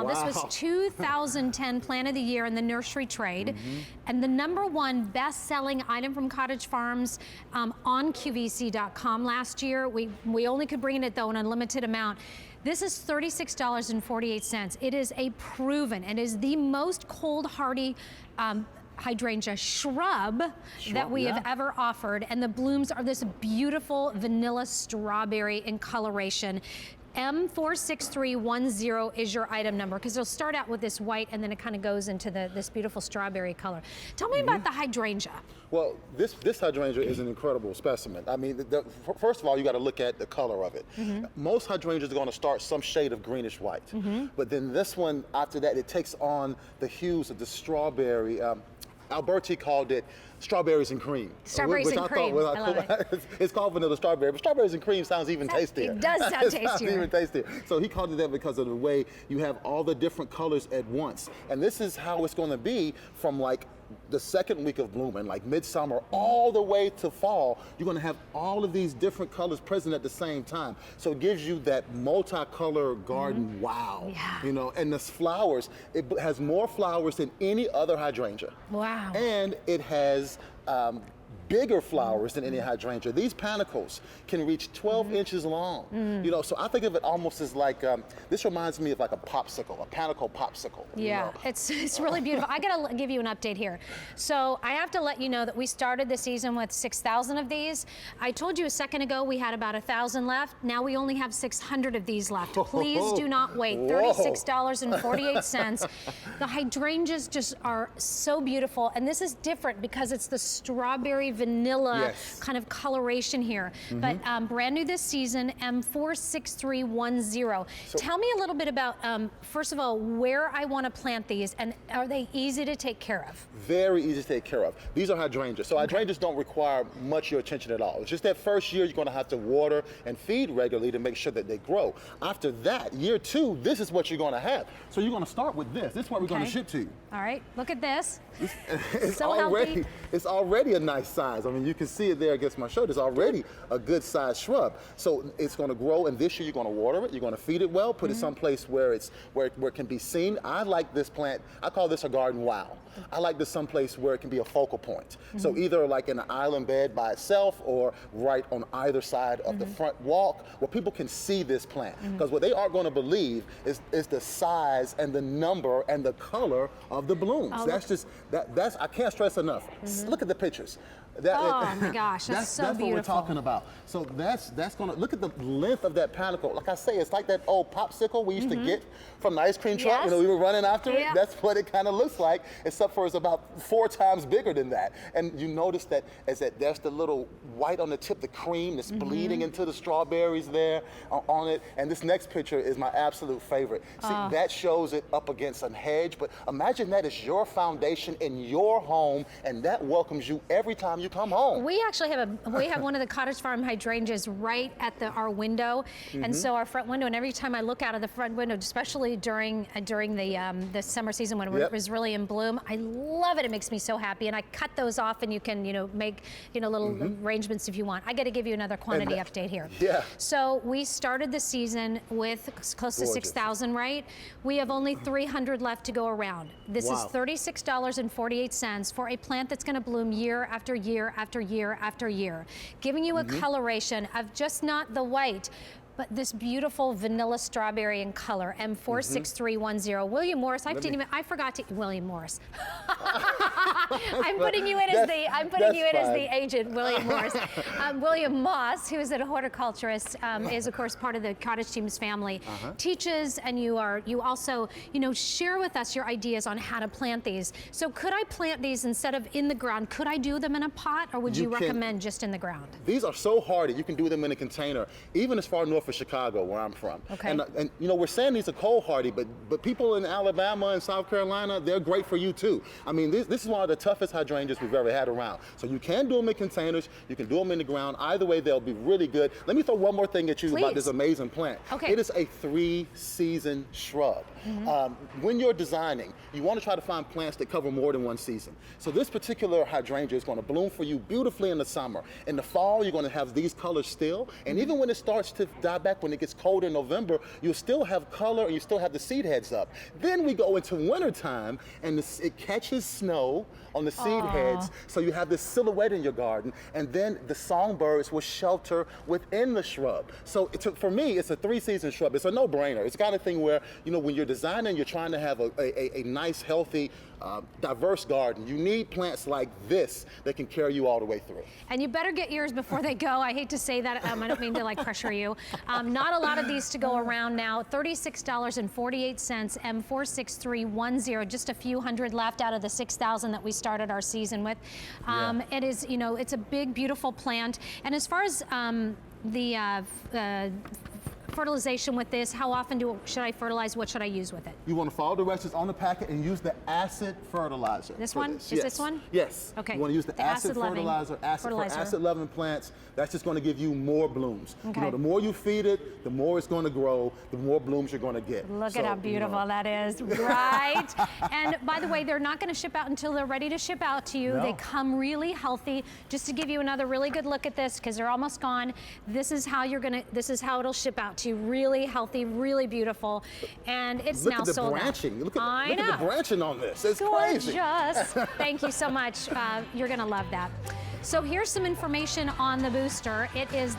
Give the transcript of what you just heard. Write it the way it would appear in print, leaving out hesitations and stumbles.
Wow. This was 2010 Plant of the Year in the nursery trade. And the #1 best-selling item from Cottage Farms on QVC.com last year. We only could bring it, though, an unlimited amount. This is $36.48. It is a proven, it is the most cold hardy hydrangea shrub that we have ever offered. And the blooms are this beautiful vanilla strawberry in coloration. M46310 is your item number, because it'll start out with this white and then it kind of goes into this beautiful strawberry color. Tell me about the hydrangea. Well, this hydrangea is an incredible specimen. I mean, first of all, you got to look at the color of it. Most hydrangeas are going to start some shade of greenish white, but then this one, after that, it takes on the hues of the strawberry. Alberti called it strawberries and cream. Strawberries and cream. I love it. It's called vanilla strawberry, but strawberries and cream sounds even tastier. It does sound tastier. Even tastier. So he called it that because of the way you have all the different colors at once. And this is how it's going to be from like the second week of blooming, like midsummer, all the way to fall. You're going to have all of these different colors present at the same time. So it gives you that multicolor garden wow. You know, and the flowers, it has more flowers than any other hydrangea. Wow. And it has bigger flowers than any hydrangea. These panicles can reach 12 inches long. You know, so I think of it almost as like, this reminds me of like a popsicle, a panicle popsicle. Yeah, you know? it's really beautiful. I gotta give you an update here. So I have to let you know that we started the season with 6,000 of these. I told you a second ago we had about 1,000 left. Now we only have 600 of these left. Please do not wait. $36.48. The hydrangeas just are so beautiful, and this is different because it's the strawberry vanilla kind of coloration here. But brand new this season, M46310. So, tell me a little bit about, first of all, where I want to plant these, and are they easy to take care of? Very easy to take care of. These are hydrangeas. So hydrangeas don't require much of your attention at all. It's just that first year you're going to have to water and feed regularly to make sure that they grow. After that, year 2, this is what you're going to have. So you're going to start with this. This is what we're going to ship to you. All right, look at this. It's so healthy. It's already a nice size. I mean, you can see it there against my shirt. It's already a good sized shrub. So it's going to grow, and this year you're going to water it. You're going to feed it well. Put it someplace where it can be seen. I like this plant. I call this a garden wow. I like this someplace where it can be a focal point. So either like in an island bed by itself, or right on either side of the front walk, where people can see this plant. Because what they aren't going to believe is the size and the number and the color of the blooms. That's I can't stress enough. Look at the pictures. Oh my gosh, that's so beautiful. That's what we're talking about. So that's gonna, look at the length of that panicle. Like I say, it's like that old popsicle we used to get from the ice cream truck. You know, we were running after it. That's what it kind of looks like, except for it's about 4 times bigger than that. And you notice that there's the little white on the tip, the cream that's bleeding into the strawberries there on it. And this next picture is my absolute favorite. See, that shows it up against a hedge, but imagine that is your foundation in your home, and that welcomes you every time you come home. We actually have one of the Cottage Farm hydrangeas right at our window, and so our front window. And every time I look out of the front window, especially during the summer season when it was really in bloom, I love it. It makes me so happy. And I cut those off, and you can make little arrangements if you want. I got to give you another quantity update here. So we started the season with close to 6,000, right? We have only 300 left to go around. This is $36.48 for a plant that's going to bloom year after year after year after year, giving you a coloration of just not the white, but this beautiful vanilla strawberry in color, M46310. William Morris, I forgot to, William Morris. I'm putting you in as the agent, William Morris. William Moss, who is a horticulturist, is of course part of the Cottage team's family, teaches, and you also, share with us your ideas on how to plant these. So could I plant these instead of in the ground? Could I do them in a pot, or would you recommend just in the ground? These are so hardy, you can do them in a container, even as far north for Chicago, where I'm from. And we're saying these are cold hardy, but people in Alabama and South Carolina, they're great for you too. I mean, this is one of the toughest hydrangeas we've ever had around. So you can do them in containers, you can do them in the ground. Either way, they'll be really good. Let me throw one more thing at you about this amazing plant. Okay. It is a 3-season shrub. When you're designing, you want to try to find plants that cover more than one season. So this particular hydrangea is going to bloom for you beautifully in the summer. In the fall, you're going to have these colors still. And even when it starts to die back, when it gets cold in November, you'll still have color and you still have the seed heads up. Then we go into wintertime and it catches snow on the seed heads. So you have this silhouette in your garden. And then the songbirds will shelter within the shrub. So for me, it's a 3-season shrub. It's a no-brainer. It's kind of thing where, you know, when you're designing, you're trying to have a nice, healthy, diverse garden. You need plants like this that can carry you all the way through. And you better get yours before they go. I hate to say that. I don't mean to like pressure you. Not a lot of these to go around now. $36.48, M46310. Just a few hundred left out of the 6,000 that we started our season with. It is, you know, it's a big, beautiful plant. And as far as the fertilization with this, how often should I fertilize? What should I use with it? You want to follow directions on the packet and use the acid fertilizer. This one? Is this one? Yes. Okay. You want to use the acid fertilizer, for acid-loving plants. That's just going to give you more blooms. Okay. You know, the more you feed it, the more it's going to grow, the more blooms you're going to get. Look at how beautiful that is, right? And by the way, they're not going to ship out until they're ready to ship out to you. No. They come really healthy. Just to give you another really good look at this, because they're almost gone. This is how it'll ship out to you. Really healthy, really beautiful, and it's now sold out. Look at the branching. Look at the branching on this. It's gorgeous. crazy. Thank you so much. You're going to love that. So here's some information on the booster. It is